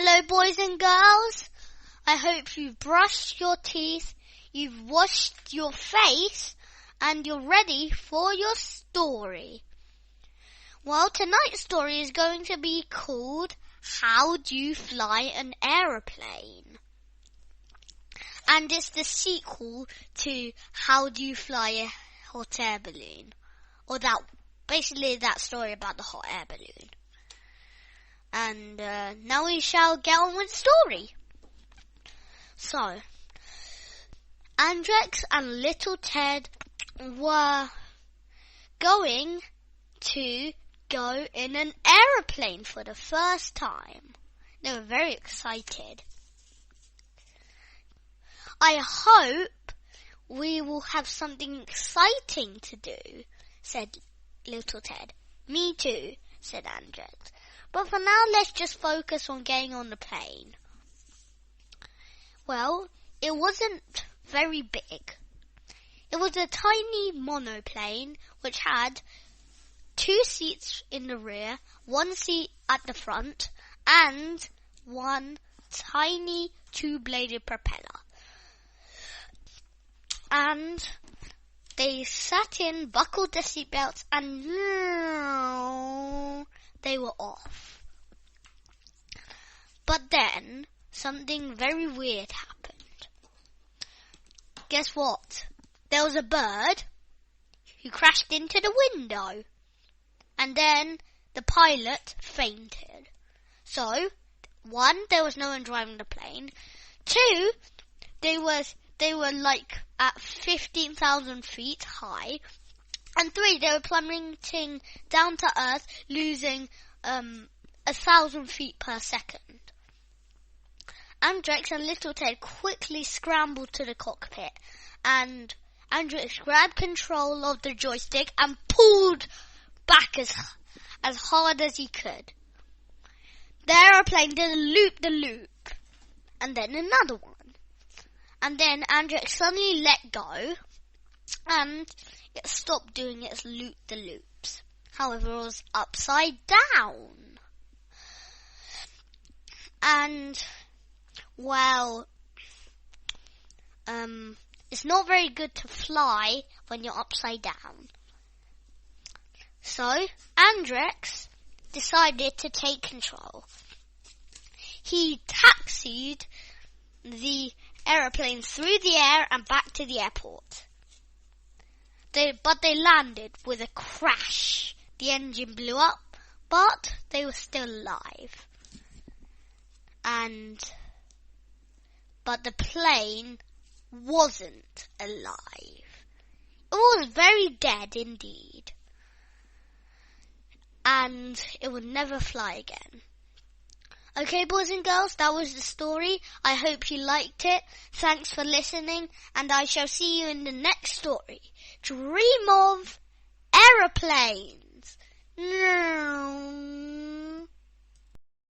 Hello, boys and girls. I hope you've brushed your teeth, you've washed your face, and you're ready for your story. Well, tonight's story is going to be called How Do You Fly an Aeroplane? And it's the sequel to How Do You Fly a Hot Air Balloon? Or that story about the hot air balloon. And now we shall get on with the story. So, Andrex and little Ted were going to go in an aeroplane for the first time. They were very excited. I hope we will have something exciting to do, said little Ted. Me too, said Andrex. But for now, let's just focus on getting on the plane. Well, it wasn't very big. It was a tiny monoplane which had 2 seats in the rear, 1 seat at the front, and 1 tiny 2-bladed propeller. And they sat in, buckled their seatbelts, and they were off. But then, something very weird happened. Guess what? There was a bird who crashed into the window. And then the pilot fainted. So, 1, there was no one driving the plane. 2, they were like at 15,000 feet high. And 3, they were plummeting down to earth, losing 1,000 feet per second. Andrex and little Ted quickly scrambled to the cockpit, and Andrex grabbed control of the joystick and pulled back as hard as he could. The aeroplane did a loop-the-loop, and then another one. And then Andrex suddenly let go, and it stopped doing its loop-the-loops. However, it was upside down. And, well, it's not very good to fly when you're upside down. So, Andrex decided to take control. He taxied the aeroplane through the air and back to the airport. But they landed with a crash. The engine blew up, but they were still alive. But the plane wasn't alive. It was very dead indeed. And it would never fly again. Okay, boys and girls, that was the story. I hope you liked it. Thanks for listening, and I shall see you in the next story. Dream of aeroplanes.